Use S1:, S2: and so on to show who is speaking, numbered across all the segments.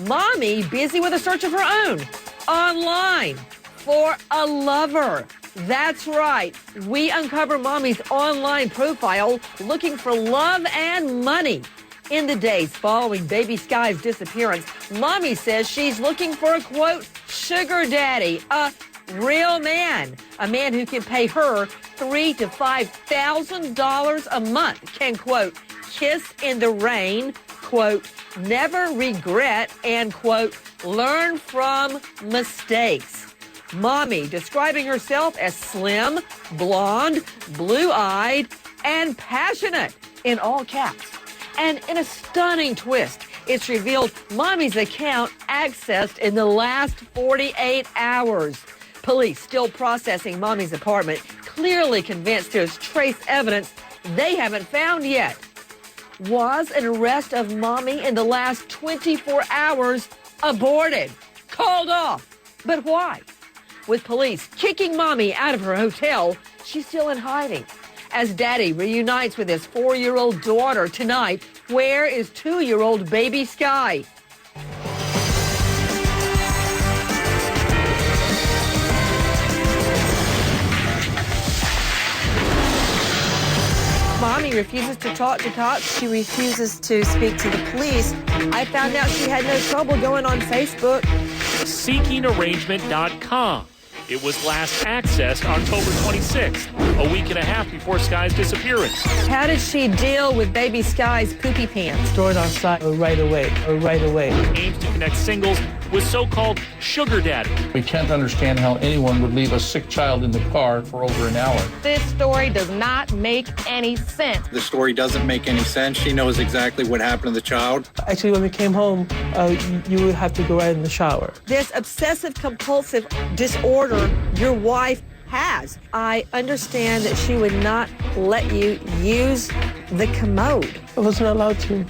S1: Mommy busy with a search of her own online for a lover. That's right. We uncover Mommy's online profile looking for love and money. In the days following baby Sky's disappearance, Mommy says she's looking for a, quote, sugar daddy, a real man, a man who can pay her $3,000 to $5,000 a month, can, quote, kiss in the rain, quote, never regret, and, quote, learn from mistakes. Mommy describing herself as slim, blonde, blue-eyed, and passionate in all caps. And in a stunning twist, it's revealed Mommy's account accessed in the last 48 hours. Police still processing Mommy's apartment, clearly convinced there's trace evidence they haven't found yet. Was an arrest of Mommy in the last 24 hours aborted, called off? But why? With police kicking Mommy out of her hotel, she's still in hiding. As Daddy reunites with his 4-year-old daughter tonight, where is 2-year-old baby Sky? Mommy refuses to talk to cops. She refuses to speak to the police. I found out she had no trouble going on Facebook.
S2: SeekingArrangement.com. It was last accessed October 26th, a week and a half before Sky's disappearance.
S1: How did she deal with baby Sky's poopy pants?
S3: Stored on site right away.
S2: Aims to connect singles with so-called sugar daddy.
S4: We can't understand how anyone would leave a sick child in the car for over an hour.
S5: This story does not make any sense.
S6: The story doesn't make any sense. She knows exactly what happened to the child.
S3: Actually, when we came home, you would have to go right in the shower.
S1: This obsessive-compulsive disorder your wife has. I understand that she would not let you use the commode.
S3: I wasn't allowed to.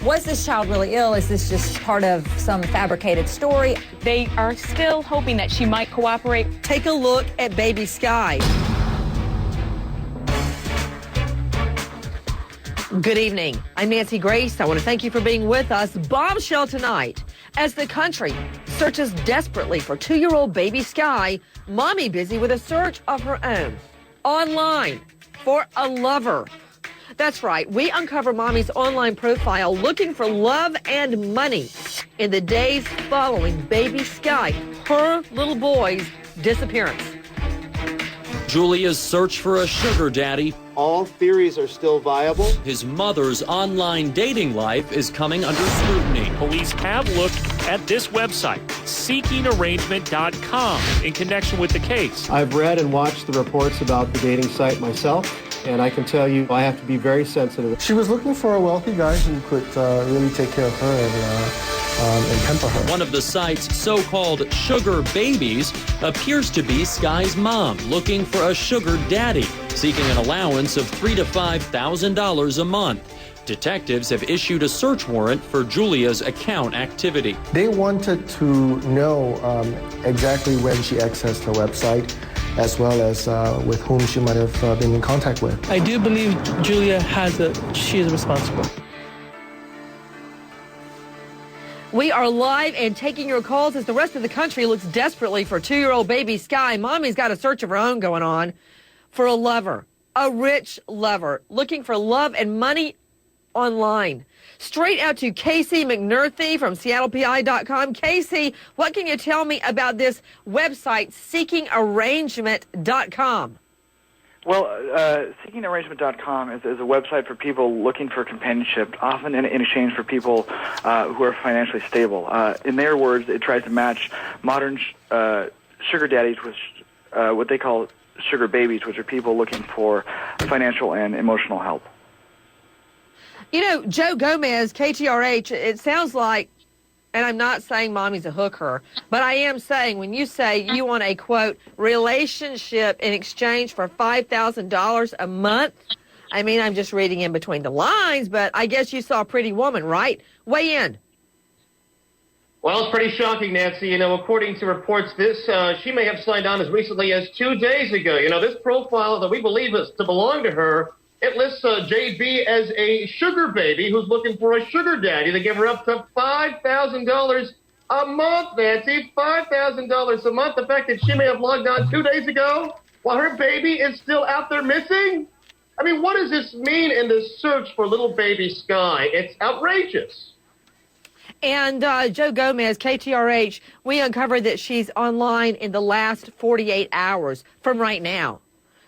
S7: Was this child really ill? Is this just part of some fabricated story?
S5: They are still hoping that she might cooperate.
S1: Take a look at baby Sky. Good evening. I'm Nancy Grace. I want to thank you for being with us. Bombshell tonight. As the country searches desperately for 2-year-old baby Sky, Mommy busy with a search of her own online for a lover. That's right. We uncover Mommy's online profile looking for love and money in the days following baby Sky, her little boy's disappearance.
S8: Julia's search for a sugar daddy.
S9: All theories are still viable.
S8: His mother's online dating life is coming under scrutiny.
S2: Police have looked at this website, SeekingArrangement.com, in connection with the case.
S9: I've read and watched the reports about the dating site myself, and I can tell you I have to be very sensitive.
S10: She was looking for a wealthy guy who could really take care of her and pamper her.
S8: One of the site's so-called sugar babies appears to be Sky's mom, looking for a sugar daddy, seeking an allowance of $3,000 to $5,000 a month. Detectives have issued a search warrant for Julia's account activity.
S10: They wanted to know exactly when she accessed her website, as well as with whom she might have been in contact with.
S3: I do believe Julia she is responsible.
S1: We are live and taking your calls as the rest of the country looks desperately for 2-year-old baby Sky. Mommy's got a search of her own going on for a lover, a rich lover, looking for love and money online. Straight out to Casey McNerthy from SeattlePI.com. Casey, what can you tell me about this website, SeekingArrangement.com?
S11: Well, SeekingArrangement.com is a website for people looking for companionship, often in exchange for people who are financially stable. In their words, it tries to match modern sugar daddies with what they call sugar babies, which are people looking for financial and emotional help.
S1: You know, Joe Gomez, KTRH, it sounds like, and I'm not saying Mommy's a hooker, but I am saying when you say you want a, quote, relationship in exchange for $5,000 a month, I mean, I'm just reading in between the lines, but I guess you saw Pretty Woman, right? Weigh in.
S12: Well, it's pretty shocking, Nancy. You know, according to reports, she may have signed on as recently as 2 days ago. You know, this profile that we believe is to belong to her It lists JB as a sugar baby who's looking for a sugar daddy. They give her up to $5,000 a month, Nancy. $5,000 a month. The fact that she may have logged on 2 days ago while her baby is still out there missing? I mean, what does this mean in this search for little baby Sky? It's outrageous.
S1: And Joe Gomez, KTRH, we uncovered that she's online in the last 48 hours from right now.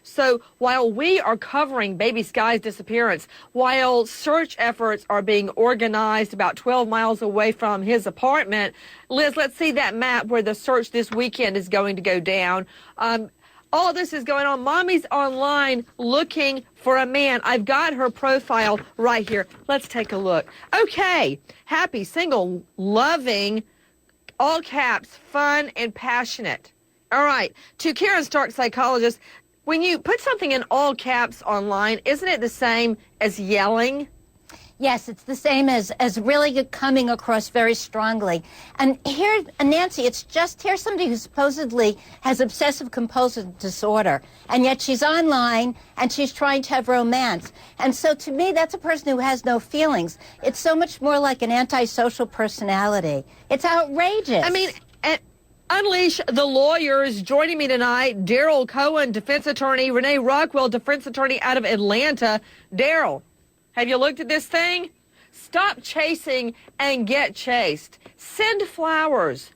S1: So while we are covering baby Sky's disappearance, while search efforts are being organized about 12 miles away from his apartment, Liz, let's see that map where the search this weekend is going to go down. All this is going on. Mommy's online looking for a man. I've got her profile right here. Let's take a look. Okay. Happy, single, loving, all caps, fun, and passionate. All right. To Karen Stark, psychologist, when you put something in all caps online, isn't it the same as yelling?
S13: Yes, it's the same as really coming across very strongly. And here, Nancy, it's just, here's somebody who supposedly has obsessive-compulsive disorder, and yet she's online, and she's trying to have romance. And so to me, that's a person who has no feelings. It's so much more like an antisocial personality. It's outrageous.
S1: I mean, Unleash the lawyers. Joining me tonight, Daryl Cohen, defense attorney, Renee Rockwell, defense attorney out of Atlanta. Daryl, have you looked at this thing? Stop chasing and get chased. Send flowers.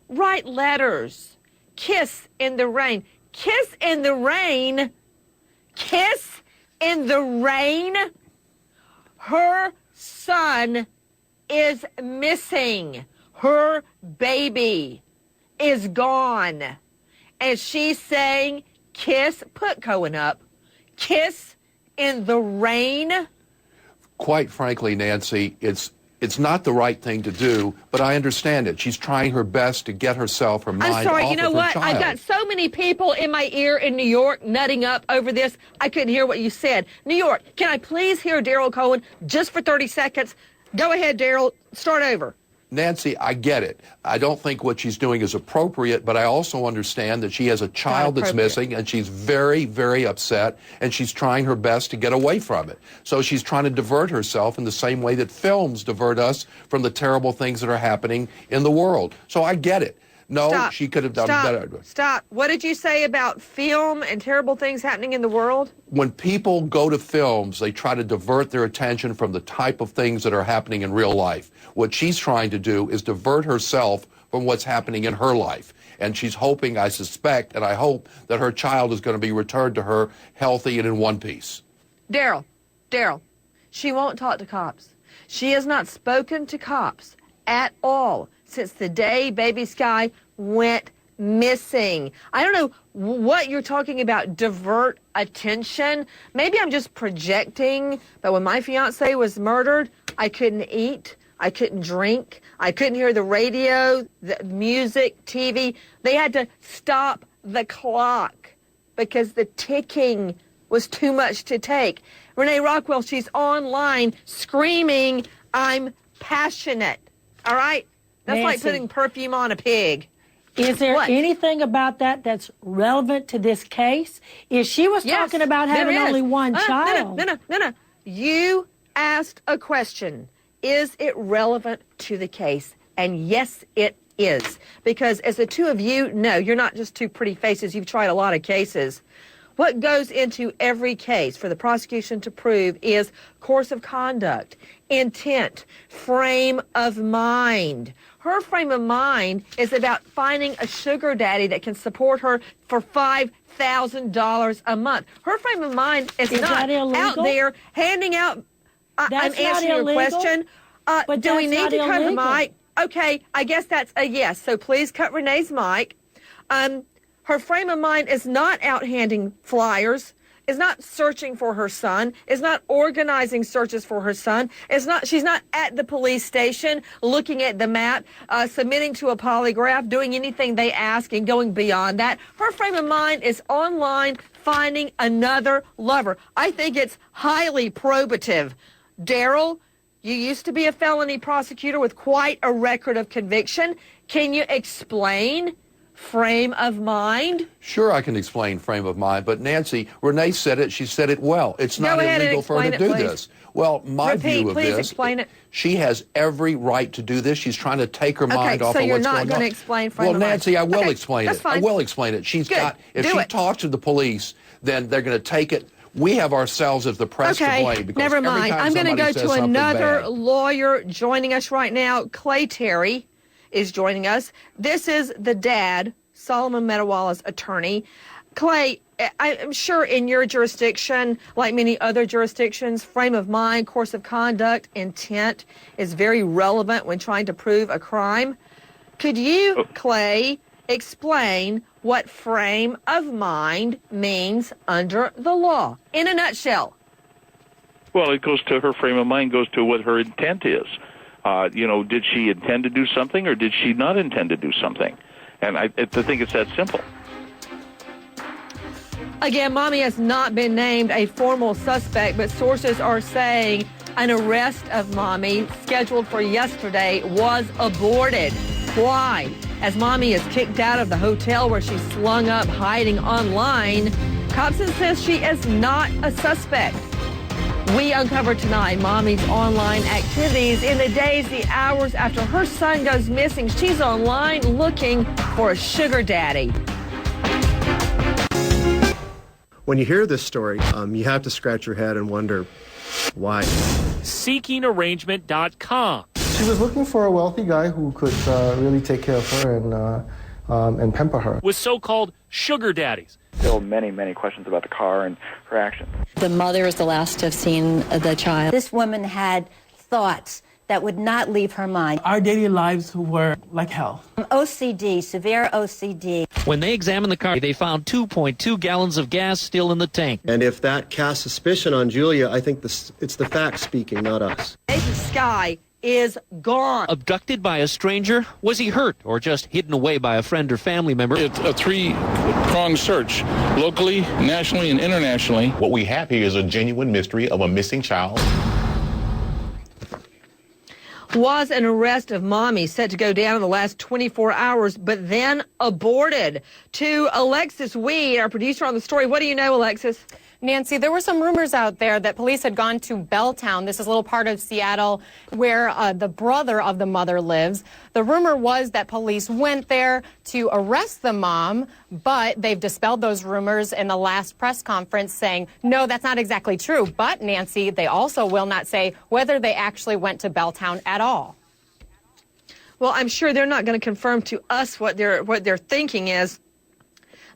S1: Write letters. Kiss in the rain. Kiss in the rain. Kiss in the rain. Her son is missing. Her baby is gone. And she's saying, kiss, put Cohen up, kiss in the rain.
S4: Quite frankly, Nancy, it's not the right thing to do, but I understand it. She's trying her best to get herself, her mind off of her child.
S1: I'm sorry, you know what? I've got so many people in my ear in New York nutting up over this, I couldn't hear what you said. New York, can I please hear Daryl Cohen just for 30 seconds? Go ahead, Daryl. Start over.
S4: Nancy, I get it. I don't think what she's doing is appropriate, but I also understand that she has a child that's missing, and she's very, very upset, and she's trying her best to get away from it. So she's trying to divert herself in the same way that films divert us from the terrible things that are happening in the world. So I get it. No,
S1: Stop.
S4: She could have done better.
S1: Stop. What did you say about film and terrible things happening in the world?
S4: When people go to films, they try to divert their attention from the type of things that are happening in real life. What she's trying to do is divert herself from what's happening in her life. And she's hoping, I suspect, and I hope that her child is going to be returned to her healthy and in one piece.
S1: Daryl, she won't talk to cops. She has not spoken to cops at all since the day baby Sky went missing. I don't know what you're talking about, divert attention. Maybe I'm just projecting, but when my fiance was murdered, I couldn't eat, I couldn't drink, I couldn't hear the radio, the music, TV. They had to stop the clock because the ticking was too much to take. Renee Rockwell, she's online screaming, I'm passionate. All right? That's like putting perfume on a pig.
S14: Is there anything about that that's relevant to this case? If she was talking about having only one child.
S1: No. You asked a question. Is it relevant to the case? And yes, it is. Because as the two of you know, you're not just two pretty faces. You've tried a lot of cases. What goes into every case for the prosecution to prove is course of conduct, intent, frame of mind. Her frame of mind is about finding a sugar daddy that can support her for $5,000 a month. Her frame of mind is not out there handing out. I'm answering your question.
S14: But
S1: do we need to cut her
S14: illegal.
S1: mic? Okay, I guess that's a yes. So please cut Renee's mic. Her frame of mind is not out handing flyers, is not searching for her son, is not organizing searches for her son, she's not at the police station looking at the map, submitting to a polygraph, doing anything they ask and going beyond that. Her frame of mind is online finding another lover. I think it's highly probative. Daryl, you used to be a felony prosecutor with quite a record of conviction. Can you explain frame of mind?
S4: Sure, I can explain frame of mind, but Nancy, Renee said it. She said it well. It's not illegal for her to do this. Well, my view of this, she has every right to do this. She's trying to take her mind off of what's going on.
S1: So you're not going to explain frame of mind?
S4: Well, Nancy, I will explain it.
S1: Fine.
S4: I will explain it. She's got, if she talks to the police, then they're going to take it. We have ourselves as the press to blame. Because
S1: never mind. I'm going to go to another lawyer joining us right now. Clay Terry is joining us. This is the dad, Solomon Metalwala's attorney. Clay, I'm sure in your jurisdiction, like many other jurisdictions, frame of mind, course of conduct, intent is very relevant when trying to prove a crime. Could you, Clay, explain what frame of mind means under the law, in a nutshell?
S15: Well, it goes to her frame of mind, goes to what her intent is. Did she intend to do something or did she not intend to do something? And I think it's that simple.
S1: Again, Mommy has not been named a formal suspect, but sources are saying an arrest of Mommy scheduled for yesterday was aborted. Why? As Mommy is kicked out of the hotel where she's slung up hiding online, cops insist she is not a suspect. We uncover tonight Mommy's online activities in the days, the hours after her son goes missing. She's online looking for a sugar daddy.
S9: When you hear this story, you have to scratch your head and wonder why.
S2: SeekingArrangement.com.
S10: She was looking for a wealthy guy who could really take care of her and pamper her.
S2: With so-called sugar daddies.
S11: Still many questions about the car and her actions.
S7: The mother is the last to have seen the child. This woman had thoughts that would not leave her mind.
S3: Our daily lives were like hell.
S13: OCD, severe OCD.
S8: When they examined the car, they found 2.2 gallons of gas still in the tank.
S9: And if that casts suspicion on Julia, I think it's the facts speaking, not us.
S1: Nathan Sky is gone.
S8: Abducted by a stranger? Was he hurt or just hidden away by a friend or family member?
S16: It's a three-pronged search, locally, nationally, and internationally.
S17: What we have here is a genuine mystery of a missing child.
S1: Was an arrest of Mommy set to go down in the last 24 hours, but then aborted. To Alexis Weed, our producer on the story. What do you know, Alexis?
S5: Nancy, there were some rumors out there that police had gone to Belltown. This is a little part of Seattle where the brother of the mother lives. The rumor was that police went there to arrest the mom, but they've dispelled those rumors in the last press conference saying, no, that's not exactly true. But, Nancy, they also will not say whether they actually went to Belltown at all.
S1: Well, I'm sure they're not going to confirm to us what their thinking is.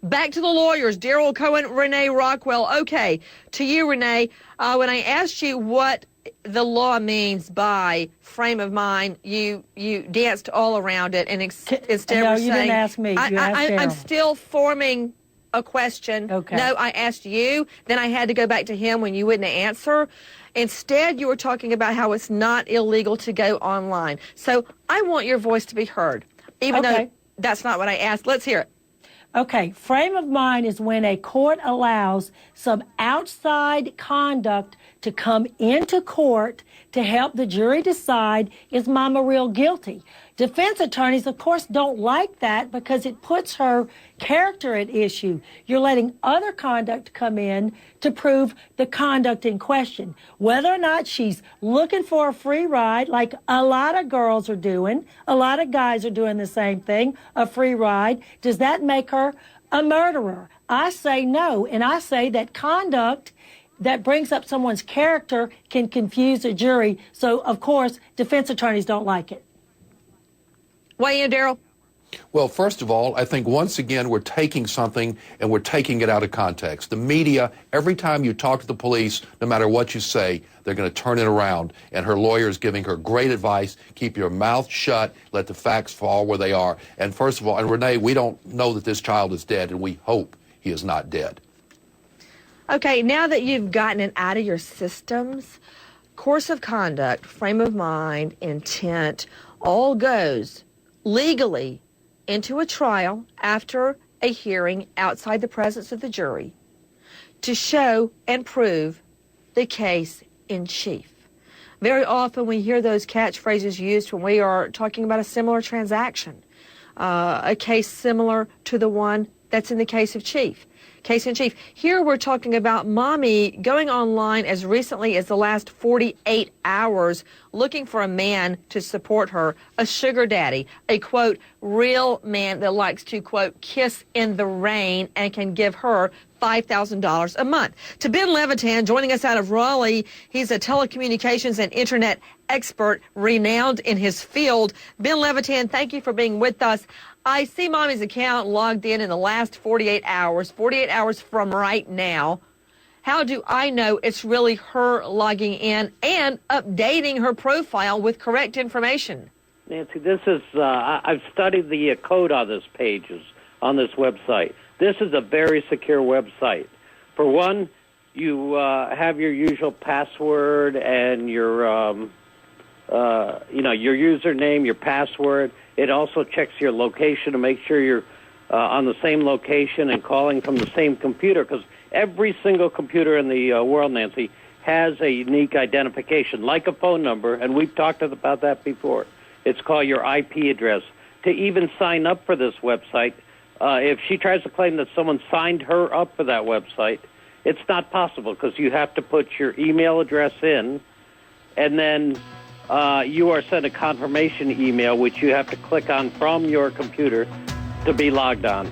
S1: Back to the lawyers, Daryl Cohen, Renee Rockwell. Okay, to you, Renee, when I asked you what the law means by frame of mind, you danced all around it, and instead of saying...
S14: No, you didn't ask me.
S1: I'm still forming a question.
S14: Okay.
S1: No, I asked you, then I had to go back to him when you wouldn't answer. Instead, you were talking about how it's not illegal to go online. So I want your voice to be heard, even though that's not what I asked. Let's hear it.
S14: Okay, frame of mind is when a court allows some outside conduct to come into court to help the jury decide, is Mama real guilty? Defense attorneys, of course, don't like that because it puts her character at issue. You're letting other conduct come in to prove the conduct in question. Whether or not she's looking for a free ride, like a lot of girls are doing, a lot of guys are doing the same thing, a free ride, does that make her a murderer? I say no, and I say that conduct that brings up someone's character can confuse a jury. So, of course, defense attorneys don't like it.
S1: Weigh in, Daryl.
S4: Well, first of all, I think once again we're taking something and we're taking it out of context. The media, every time you talk to the police, no matter what you say, they're going to turn it around. And her lawyer is giving her great advice. Keep your mouth shut. Let the facts fall where they are. And first of all, and Renee, we don't know that this child is dead, and we hope he is not dead.
S1: Okay, now that you've gotten it out of your systems, course of conduct, frame of mind, intent, all goes legally into a trial after a hearing outside the presence of the jury to show and prove the case in chief. Very often we hear those catchphrases used when we are talking about a similar transaction. a case similar to the one that's in the case in chief. Here we're talking about mommy going online as recently as the last 48 hours looking for a man to support her, a sugar daddy, a, quote, real man that likes to, quote, kiss in the rain and can give her $5,000 a month. To Ben Levitan, joining us out of Raleigh, he's a telecommunications and internet expert renowned in his field. Ben Levitan, thank you for being with us. I see mommy's account logged in the last 48 hours from right now. How do I know it's really her logging in and updating her profile with correct information?
S18: Nancy, this is, I've studied the code on this pages, on this website. This is a very secure website. For one, you have your usual password and your username, your password. It also checks your location to make sure you're on the same location and calling from the same computer, because every single computer in the world, Nancy, has a unique identification, like a phone number, and we've talked about that before. It's called your IP address. To even sign up for this website, if she tries to claim that someone signed her up for that website, it's not possible, because you have to put your email address in, and then you are sent a confirmation email, which you have to click on from your computer to be logged on.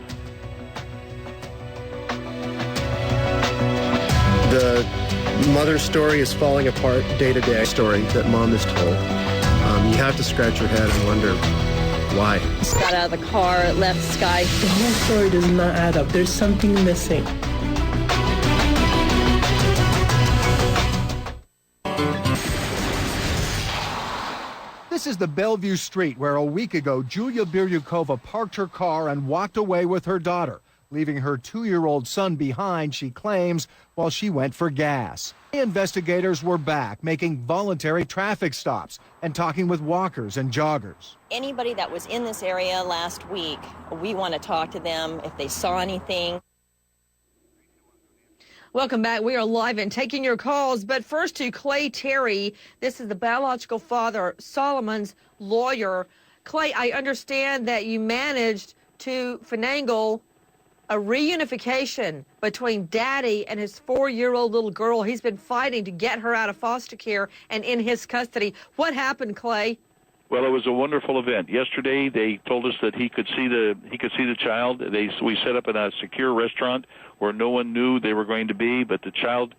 S9: The mother's story is falling apart day to day story that mom is told. You have to scratch your head and wonder why.
S19: Got out of the car, left Sky.
S3: The whole story does not add up. There's something missing.
S20: This is the Bellevue Street where a week ago Julia Biryukova parked her car and walked away with her daughter, leaving her 2-year-old son behind, she claims, while she went for gas. Investigators were back making voluntary traffic stops and talking with walkers and joggers.
S19: Anybody that was in this area last week, we want to talk to them if they saw anything.
S1: Welcome back. We are live and taking your calls. But first to Clay Terry. This is the biological father, Solomon's lawyer. Clay, I understand that you managed to finagle a reunification between daddy and his 4-year-old little girl. He's been fighting to get her out of foster care and in his custody. What happened, Clay?
S15: Well, it was a wonderful event. Yesterday, they told us that he could see the child. We set up in a secure restaurant where no one knew they were going to be, but the child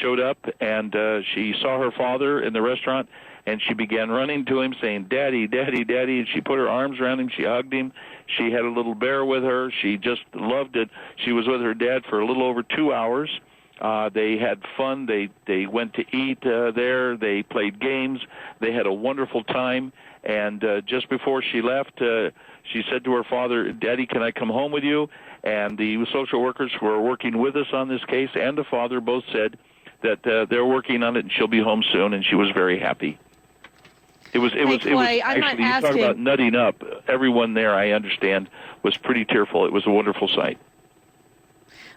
S15: showed up, and she saw her father in the restaurant, and she began running to him, saying, "Daddy, Daddy, Daddy," and she put her arms around him. She hugged him. She had a little bear with her. She just loved it. She was with her dad for a little over 2 hours. They had fun. They went to eat there. They played games. They had a wonderful time. And just before she left, she said to her father, "Daddy, can I come home with you?" And the social workers who are working with us on this case and the father both said that they're working on it and she'll be home soon. And she was very happy. It was actually, you talk about nutting up. Everyone there, I understand, was pretty tearful. It was a wonderful sight.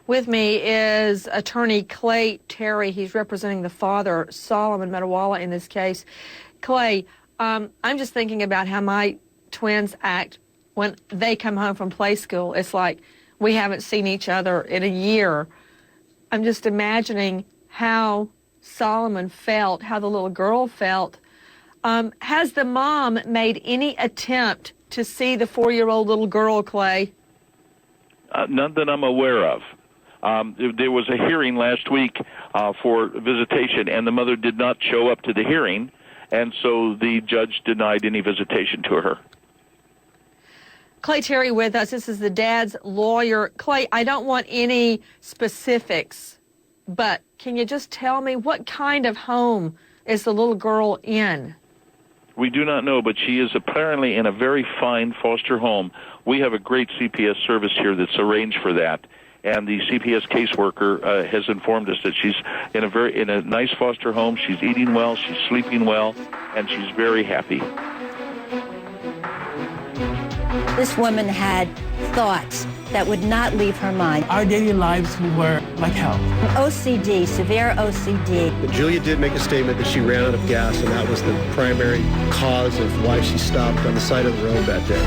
S1: With me is attorney Clay Terry. He's representing the father, Solomon Metalwala, in this case. Clay, I'm just thinking about how my twins act when they come home from play school. It's like we haven't seen each other in a year. I'm just imagining how Solomon felt, how the little girl felt. Has the mom made any attempt to see the 4-year-old little girl, Clay?
S15: None that I'm aware of. There was a hearing last week for visitation, and the mother did not show up to the hearing, and so the judge denied any visitation to her.
S1: Clay Terry with us. This is the dad's lawyer. Clay, I don't want any specifics, but can you just tell me what kind of home is the little girl in?
S15: We do not know, but she is apparently in a very fine foster home. We have a great CPS service here that's arranged for that. And the CPS caseworker has informed us that she's in a nice foster home. She's eating well, she's sleeping well, and she's very happy.
S7: This woman had thoughts that would not leave her mind.
S3: Our daily lives were Like how?
S13: OCD, severe OCD.
S9: But Julia did make a statement that she ran out of gas, and that was the primary cause of why she stopped on the side of the road that day.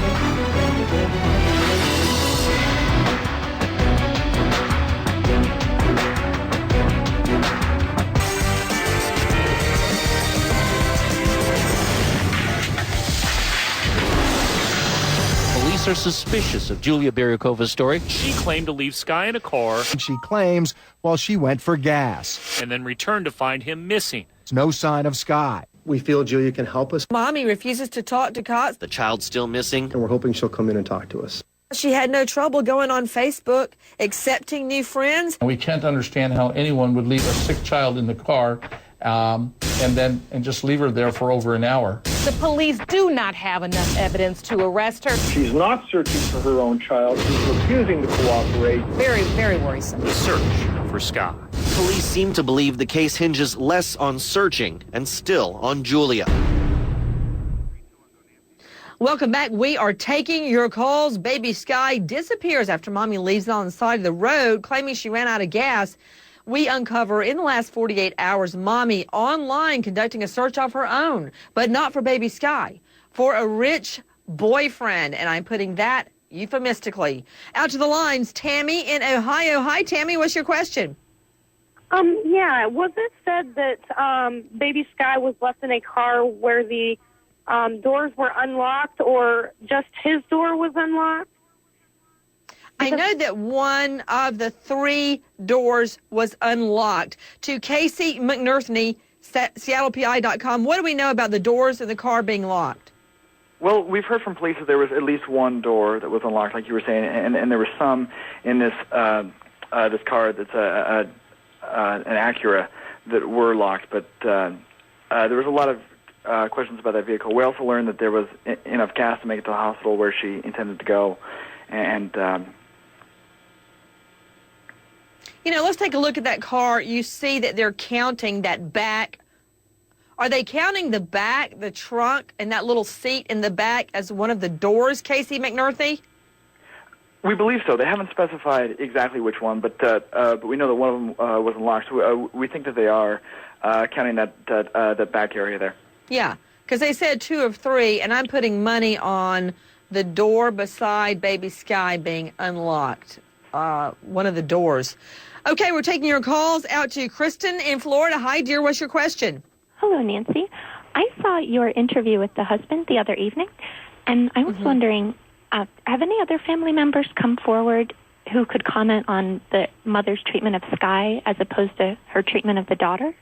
S8: Police are suspicious of Julia Beryakova's story.
S2: She claimed to leave Sky in a car.
S20: She claims while she went for gas.
S2: And then returned to find him missing.
S20: There's no sign of Sky.
S9: We feel Julia can help us.
S1: Mommy refuses to talk to cops.
S8: The child's still missing.
S9: And we're hoping she'll come in and talk to us.
S1: She had no trouble going on Facebook, accepting new friends.
S16: We can't understand how anyone would leave a sick child in the car and just leave her there for over an hour.
S5: The police do not have enough evidence to arrest her.
S11: She's not searching for her own child. She's refusing to cooperate.
S5: Very, very worrisome.
S2: The search for Sky.
S8: Police seem to believe the case hinges less on searching and still on Julia.
S1: Welcome back. We are taking your calls. Baby Sky disappears after mommy leaves on the side of the road, claiming she ran out of gas. We uncover in the last 48 hours, mommy online conducting a search of her own, but not for baby Sky, for a rich boyfriend. And I'm putting that euphemistically. Out to the lines, Tammy in Ohio. Hi, Tammy. What's your question?
S21: Yeah. Was it said that baby Sky was left in a car where the doors were unlocked, or just his door was unlocked?
S1: I know that one of the 3 doors was unlocked. To Casey McNerthney, SeattlePI.com, what do we know about the doors in the car being locked?
S11: Well, we've heard from police that there was at least one door that was unlocked, like you were saying, and there were some in this this car that's an Acura that were locked, but there was a lot of questions about that vehicle. We also learned that there was enough gas to make it to the hospital where she intended to go, and
S1: let's take a look at that car. You see that they're counting that back. Are they counting the back, the trunk, and that little seat in the back as one of the doors, Casey McNerthy?
S11: we believe so. They haven't specified exactly which one, but we know that one of them was unlocked. So we think that they are counting that back area there.
S1: Yeah, because they said 2 of 3, and I'm putting money on the door beside Baby Sky being unlocked, one of the doors. Okay, we're taking your calls out to Kristen in Florida. Hi, dear. What's your question?
S22: Hello, Nancy. I saw your interview with the husband the other evening, and I was wondering, have any other family members come forward who could comment on the mother's treatment of Sky as opposed to her treatment of the daughter?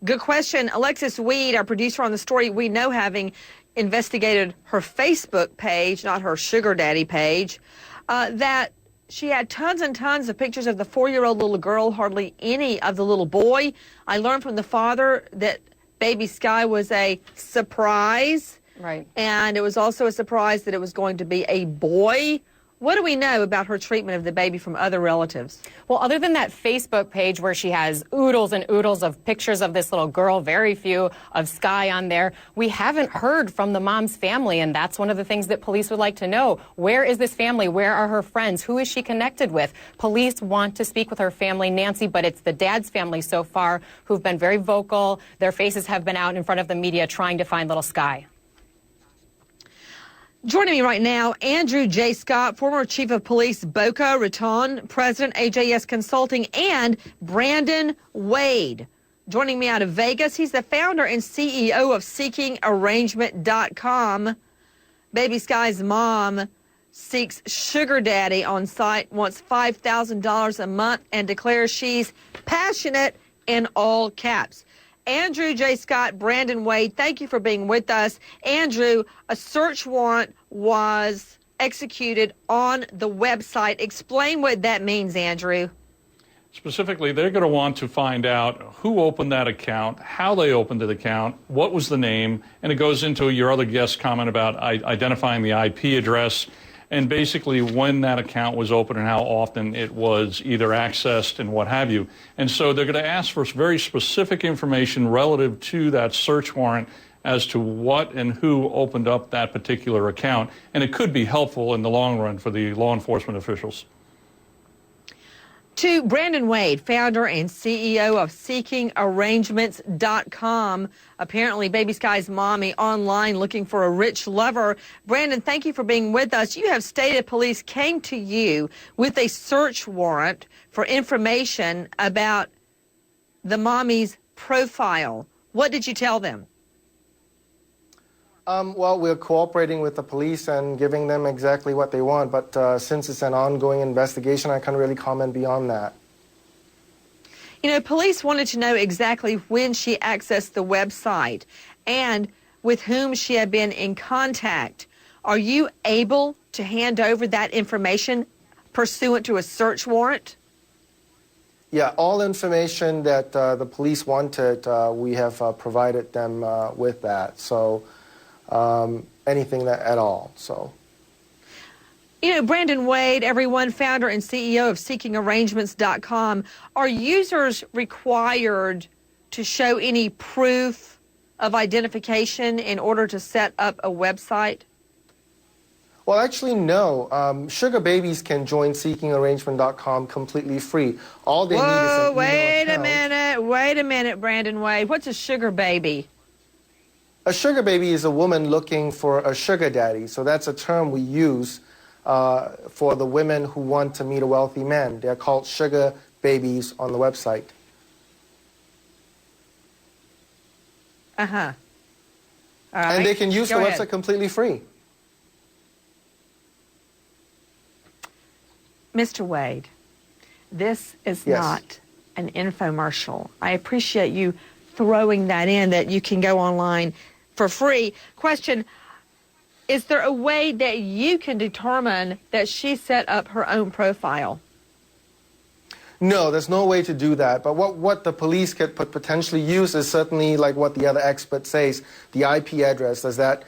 S1: Good question. Alexis Weed, our producer on the story, we know, having investigated her Facebook page, not her sugar daddy page, that she had tons and tons of pictures of the 4-year-old little girl, hardly any of the little boy. I learned from the father that Baby Sky was a surprise.
S5: Right.
S1: And it was also a surprise that it was going to be a boy. What do we know about her treatment of the baby from other relatives?
S5: Well, other than that Facebook page where she has oodles and oodles of pictures of this little girl, very few of Sky on there, we haven't heard from the mom's family, and that's one of the things that police would like to know. Where is this family? Where are her friends? Who is she connected with? Police want to speak with her family, Nancy, but it's the dad's family so far who've been very vocal. Their faces have been out in front of the media trying to find little Sky.
S1: Joining me right now, Andrew J. Scott, former Chief of Police, Boca Raton, President, AJS Consulting, and Brandon Wade. Joining me out of Vegas, he's the founder and CEO of SeekingArrangement.com. Baby Sky's mom seeks sugar daddy on site, wants $5,000 a month, and declares she's passionate in all caps. Andrew J. Scott, Brandon Wade, thank you for being with us. Andrew, a search warrant was executed on the website. Explain what that means, Andrew.
S16: Specifically, they're going to want to find out who opened that account, how they opened the account, what was the name, and it goes into your other guest comment about identifying the IP address and basically when that account was open and how often it was either accessed and what have you. And so they're going to ask for very specific information relative to that search warrant as to what and who opened up that particular account. And it could be helpful in the long run for the law enforcement officials.
S1: To Brandon Wade, founder and CEO of SeekingArrangements.com, apparently Baby Sky's mommy online looking for a rich lover. Brandon, thank you for being with us. You have stated police came to you with a search warrant for information about the mommy's profile. What did you tell them?
S10: Well, we're cooperating with the police and giving them exactly what they want, but since it's an ongoing investigation, I can't really comment beyond that.
S1: You know, police wanted to know exactly when she accessed the website and with whom she had been in contact. Are you able to hand over that information pursuant to a search warrant?
S10: Yeah, all information that the police wanted, we have provided them with that. So. Anything that at all. So,
S1: you know, Brandon Wade, everyone, founder and CEO of SeekingArrangements.com, are users required to show any proof of identification in order to set up a website?
S10: Well, actually, no. Sugar babies can join SeekingArrangement.com completely free. All they need is an email account.
S1: Wait a minute, Brandon Wade. What's a sugar baby?
S10: A sugar baby is a woman looking for a sugar daddy. So that's a term we use for the women who want to meet a wealthy man. They're called sugar babies on the website.
S1: Uh-huh. All right.
S10: And they can use
S1: Go
S10: the
S1: ahead.
S10: website completely free.
S1: Mr. Wade, this is
S10: Yes.
S1: not an infomercial. I appreciate you throwing that in, that you can go online for free. Question, is there a way that you can determine that she set up her own profile?
S10: No, there's no way to do that. But what the police could potentially use is certainly like what the other expert says, the IP address. Does that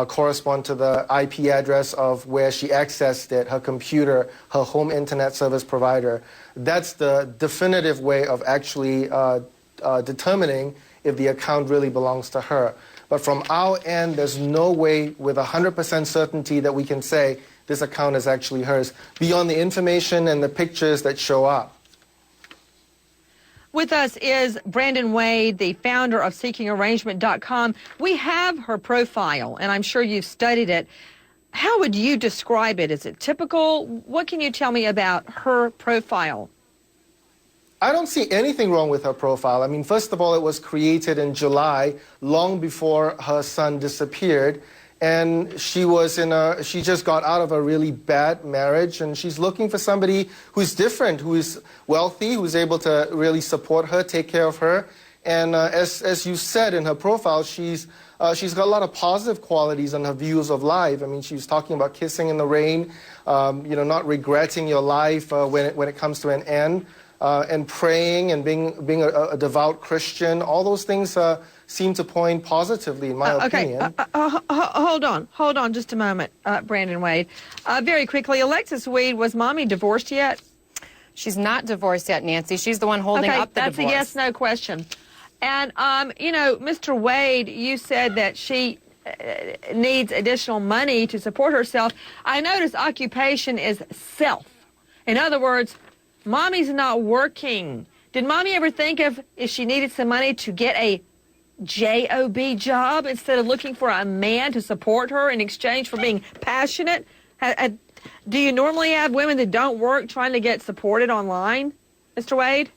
S10: correspond to the IP address of where she accessed it, her computer, her home internet service provider? That's the definitive way of actually determining if the account really belongs to her. But from our end, there's no way with 100% certainty that we can say this account is actually hers, beyond the information and the pictures that show up.
S1: With us is Brandon Wade, the founder of SeekingArrangement.com. We have her profile, and I'm sure you've studied it. How would you describe it? Is it typical? What can you tell me about her profile?
S10: I don't see anything wrong with her profile. I mean, first of all, it was created in July, long before her son disappeared. And she just got out of a really bad marriage, and she's looking for somebody who's different, who is wealthy, who's able to really support her, take care of her. And as you said in her profile, she's got a lot of positive qualities on her views of life. I mean, she was talking about kissing in the rain, not regretting your life when it comes to an end. And praying and being a devout Christian, all those things seem to point positively, in my opinion.
S1: Hold on just a moment, Brandon Wade. Very quickly, Alexis Weed, was mommy divorced yet?
S5: She's not divorced yet, Nancy. She's the one holding up the
S1: that's
S5: divorce.
S1: A yes/no question. And, Mr. Wade, you said that she needs additional money to support herself. I notice occupation is self. In other words, mommy's not working. Did mommy ever think of if she needed some money to get a job job instead of looking for a man to support her in exchange for being passionate? Do you normally have women that don't work trying to get supported online, Mr. Wade?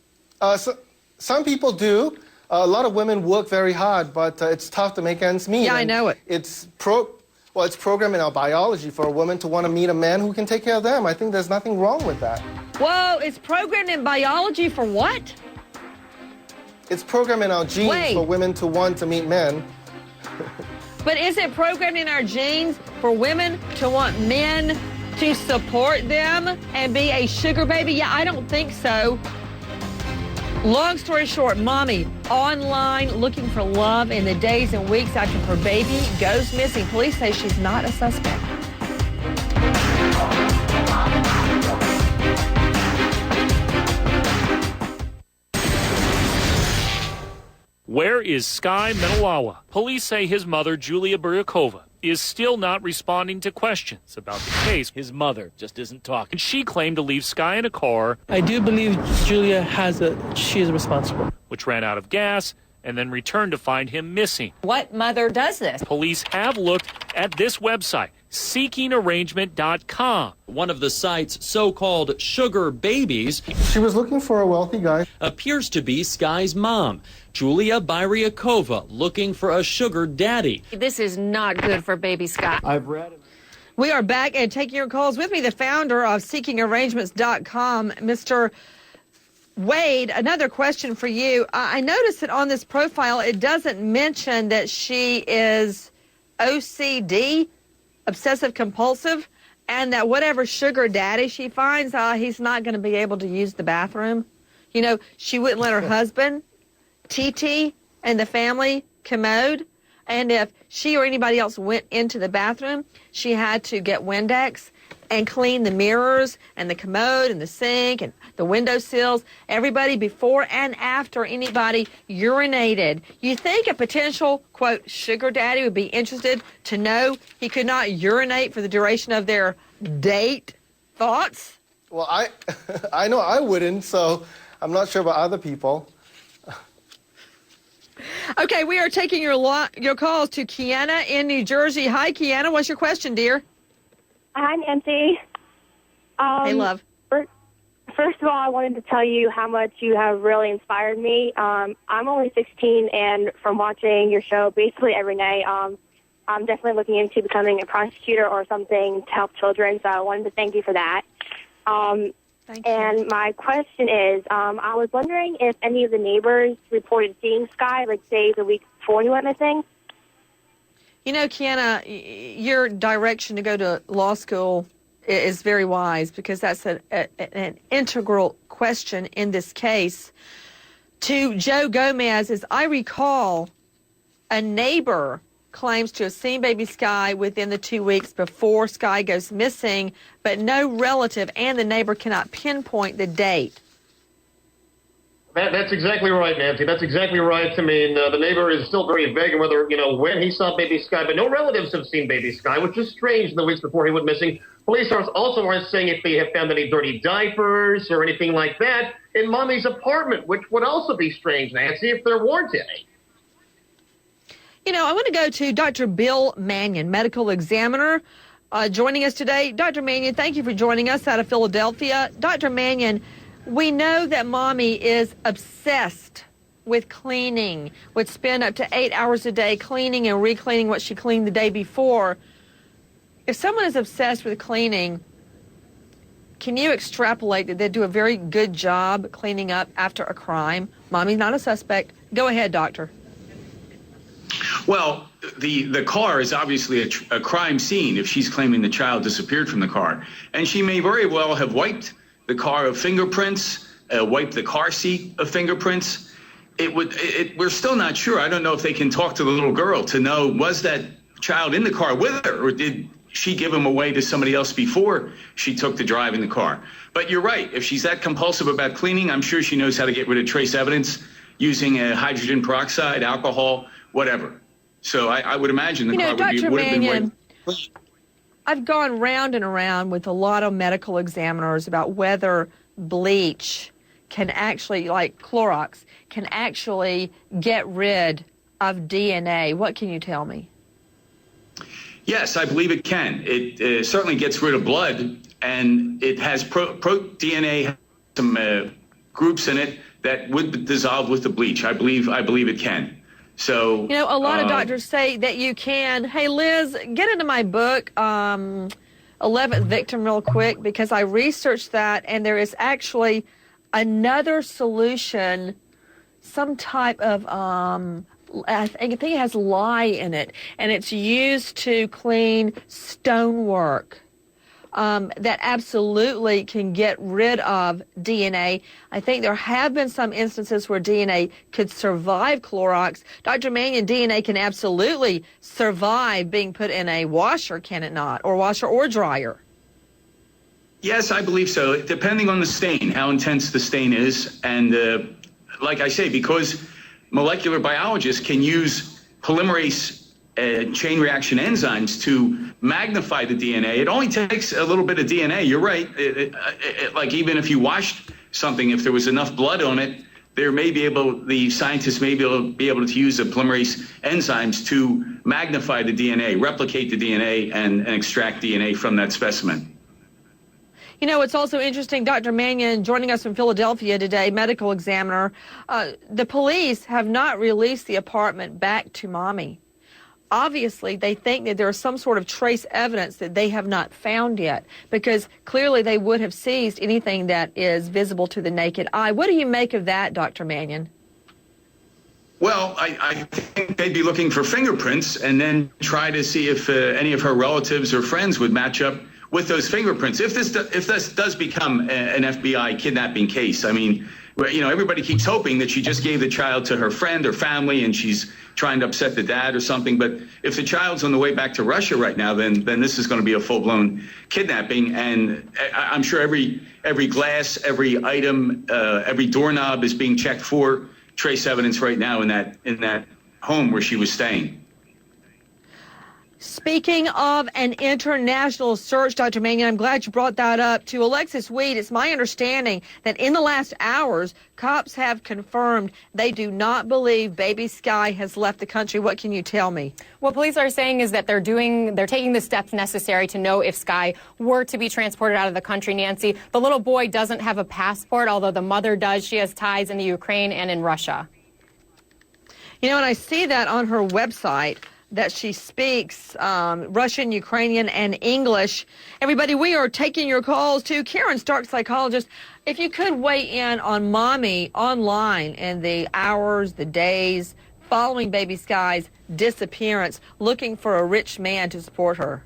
S10: Some people do. A lot of women work very hard, but it's tough to make ends meet.
S1: Yeah, I know it.
S10: It's programmed in our biology for a woman to want to meet a man who can take care of them. I think there's nothing wrong with that.
S1: Whoa, it's programmed in biology for what?
S10: It's programmed in our genes for women to want to meet men.
S1: But is it programmed in our genes for women to want men to support them and be a sugar baby? Yeah, I don't think so. Long story short, mommy online looking for love in the days and weeks after her baby goes missing. Police say she's not a suspect.
S2: Where is Sky Metalwala? Police say his mother, Julia Buryakova, is still not responding to questions about the case.
S6: His mother just isn't talking.
S2: She claimed to leave Sky in a car.
S3: I do believe Julia she is responsible.
S2: Which ran out of gas and then returned to find him missing.
S12: What mother does this?
S2: Police have looked at this website, seekingarrangement.com.
S8: One of the site's so-called sugar babies.
S10: She was looking for a wealthy guy.
S8: Appears to be Sky's mom, Julia Buryakova, looking for a sugar daddy.
S5: This is not good for baby Sky.
S10: I've read it.
S1: We are back and taking your calls. With me, the founder of seekingarrangements.com, Mr. Wade. Another question for you. I noticed that on this profile, it doesn't mention that she is OCD, obsessive compulsive, and that whatever sugar daddy she finds, he's not going to be able to use the bathroom. You know, she wouldn't let her husband, TT, and the family commode. And if she or anybody else went into the bathroom, she had to get Windex and clean the mirrors and the commode and the sink and the windowsills, everybody before and after anybody urinated. You think a potential, quote, sugar daddy would be interested to know he could not urinate for the duration of their date? Thoughts?
S10: Well, I know I wouldn't, so I'm not sure about other people.
S1: Okay, we are taking your calls to Kiana in New Jersey. Hi, Kiana. What's your question, dear?
S21: Hi, Nancy.
S1: Hey, love.
S21: First of all, I wanted to tell you how much you have really inspired me. I'm only 16, and from watching your show basically every night, I'm definitely looking into becoming a prosecutor or something to help children, so I wanted to thank you for that.
S1: Thank you.
S21: And my question is, I was wondering if any of the neighbors reported seeing Sky, like, say, the week before he went missing.
S1: You know, Kiana, your direction to go to law school is very wise, because that's an integral question in this case. To Joe Gomez, as I recall, a neighbor claims to have seen baby Sky within the 2 weeks before Sky goes missing, but no relative and the neighbor cannot pinpoint the date.
S23: That's exactly right, Nancy. That's exactly right. I mean, the neighbor is still very vague on whether, when he saw baby Sky, but no relatives have seen baby Sky, which is strange in the weeks before he went missing. Police also aren't saying if they have found any dirty diapers or anything like that in Mommy's apartment, which would also be strange, Nancy, if there weren't any.
S1: You know, I want to go to Dr. Bill Mannion, medical examiner, joining us today. Dr. Mannion, thank you for joining us out of Philadelphia. Dr. Mannion, we know that Mommy is obsessed with cleaning, would spend up to 8 hours a day cleaning and re-cleaning what she cleaned the day before. If someone is obsessed with cleaning, can you extrapolate that they do a very good job cleaning up after a crime? Mommy's not a suspect. Go ahead, doctor.
S24: Well, the car is obviously a crime scene if she's claiming the child disappeared from the car. And she may very well have wiped the car of fingerprints, wiped the car seat of fingerprints. We're still not sure. I don't know if they can talk to the little girl to know, was that child in the car with her, or did she give him away to somebody else before she took the drive in the car? But you're right. If she's that compulsive about cleaning, I'm sure she knows how to get rid of trace evidence using hydrogen peroxide, alcohol, whatever. So I would imagine the car would have been wiped.
S1: I've gone round and around with a lot of medical examiners about whether bleach can actually, like Clorox, can actually get rid of DNA. What can you tell me?
S24: Yes, I believe it can. It certainly gets rid of blood, and it has DNA, some groups in it that would dissolve with the bleach. I believe it can. So,
S1: you know, a lot of doctors say that you can. Hey, Liz, get into my book, 11th Victim, real quick, because I researched that, and there is actually another solution, some type of, I think it has lye in it, and it's used to clean stonework. That absolutely can get rid of DNA. I think there have been some instances where DNA could survive Clorox. Dr. Mannion, DNA can absolutely survive being put in a washer, can it not? Or washer or dryer.
S24: Yes, I believe so, depending on the stain, how intense the stain is. And like I say, because molecular biologists can use polymerase chain reaction enzymes to magnify the DNA. It only takes a little bit of DNA. You're right. Like even if you washed something, if there was enough blood on it, the scientists may be able to use the polymerase enzymes to magnify the DNA, replicate the DNA, and extract DNA from that specimen.
S1: You know, it's also interesting, Dr. Mannion, joining us from Philadelphia today, medical examiner. The police have not released the apartment back to Mommy. Obviously, they think that there is some sort of trace evidence that they have not found yet, because clearly they would have seized anything that is visible to the naked eye. What do you make of that, Dr. Mannion?
S24: Well, I think they'd be looking for fingerprints and then try to see if any of her relatives or friends would match up with those fingerprints. If this does become an FBI kidnapping case, I mean, you know, everybody keeps hoping that she just gave the child to her friend or family and she's trying to upset the dad or something. But if the child's on the way back to Russia right now, then this is going to be a full-blown kidnapping. And I'm sure every glass, every item, every doorknob is being checked for trace evidence right now in that home where she was staying.
S1: Speaking of an international search, Dr. Mannion, I'm glad you brought that up. To Alexis Weed, it's my understanding that in the last hours, cops have confirmed they do not believe baby Sky has left the country. What can you tell me?
S5: What police are saying is that they're taking the steps necessary to know if Sky were to be transported out of the country, Nancy. The little boy doesn't have a passport, although the mother does. She has ties in the Ukraine and in Russia.
S1: You know, and I see that on her website, that she speaks Russian, Ukrainian, and English. Everybody, we are taking your calls to Karen Stark, psychologist. If you could weigh in on Mommy online and the hours, the days following baby Sky's disappearance, looking for a rich man to support her.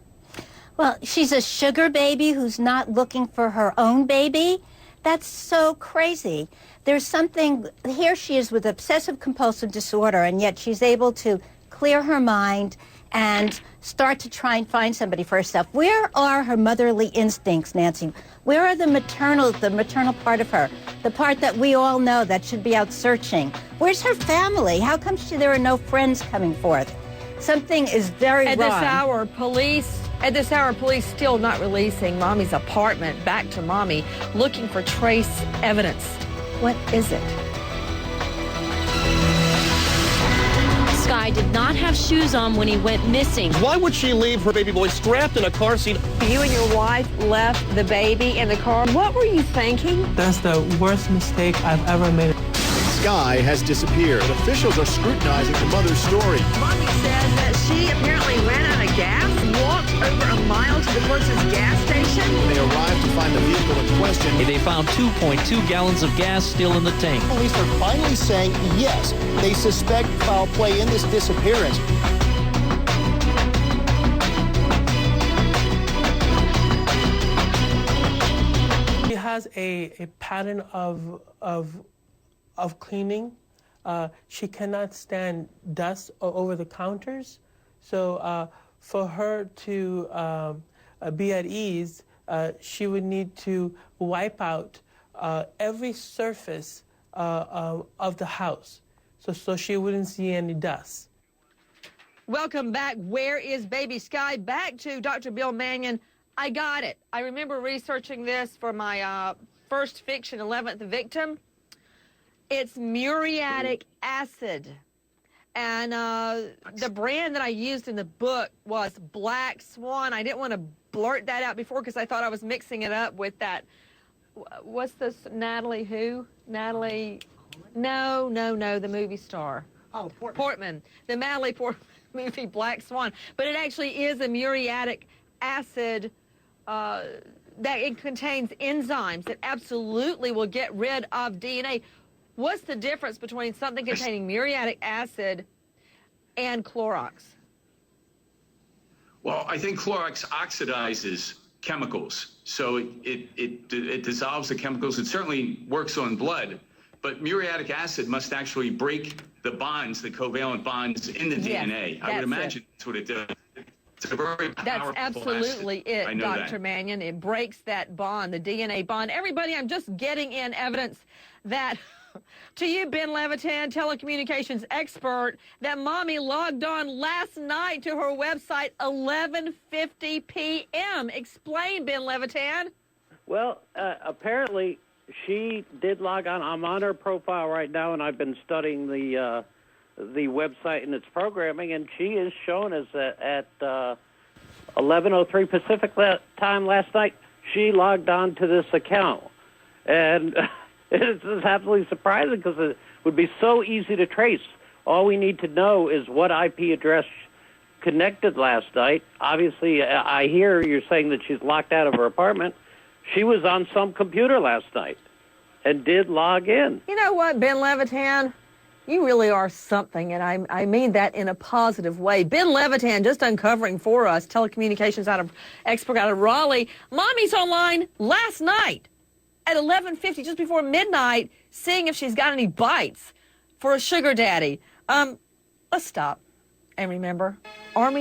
S13: Well, she's a sugar baby who's not looking for her own baby. That's so crazy. There's something, here she is with obsessive compulsive disorder, and yet she's able to clear her mind and start to try and find somebody for herself. Where are her motherly instincts, Nancy? Where are the maternal part of her, the part that we all know that should be out searching? Where's her family? How come there are no friends coming forth? Something is very wrong.
S1: At this hour, police still not releasing Mommy's apartment back to Mommy, looking for trace evidence. What is it?
S4: Sky did not have shoes on when he went missing.
S12: Why would she leave her baby boy strapped in a car seat?
S1: You and your wife left the baby in the car. What were you thinking?
S3: That's the worst mistake I've ever made.
S14: Sky has disappeared. Officials are scrutinizing the mother's story.
S1: Mommy says that she apparently ran out of gas, walked over a mile to the closest gas station.
S14: They arrived to find the vehicle in question.
S6: They found 2.2 gallons of gas still in the tank.
S14: Police are finally saying yes, they suspect foul play in this disappearance.
S3: She has a pattern of cleaning. She cannot stand dust over the counters. So for her to be at ease, she would need to wipe out every surface of the house so she wouldn't see any dust.
S1: Welcome back. Where is baby Sky? Back to Dr. Bill Mannion. I got it. I remember researching this for my first fiction, 11th Victim. It's muriatic acid. And the brand that I used in the book was Black Swan. I didn't want to blurt that out before because I thought I was mixing it up with that. What's this? Natalie who? Natalie? No, the movie star.
S12: Oh,
S1: Portman. The Natalie Portman movie Black Swan. But it actually is a muriatic acid that it contains enzymes that absolutely will get rid of DNA. What's the difference between something containing muriatic acid and Clorox?
S24: Well, I think Clorox oxidizes chemicals, so it dissolves the chemicals. It certainly works on blood, but muriatic acid must actually break the bonds, the covalent bonds in the DNA. I would imagine that's what it does. It's a very powerful
S1: That's absolutely
S24: acid.
S1: it, Dr. Mannion. It breaks that bond, the DNA bond. Everybody, I'm just getting in evidence that To you, Ben Levitan, telecommunications expert, that mommy logged on last night to her website 11:50 p.m. Explain, Ben Levitan.
S15: Well, apparently she did log on. I'm on her profile right now, and I've been studying the website and its programming, and she is shown as at 11:03 Pacific time last night. She logged on to this account, and it's absolutely surprising because it would be so easy to trace. All we need to know is what IP address connected last night. Obviously, I hear you're saying that she's locked out of her apartment. She was on some computer last night and did log in.
S1: You know what, Ben Levitan? You really are something, and I mean that in a positive way. Ben Levitan just uncovering for us, telecommunications expert out of Raleigh. Mommy's online last night at 11:50, just before midnight, seeing if she's got any bites for a sugar daddy. Let's stop and remember, Army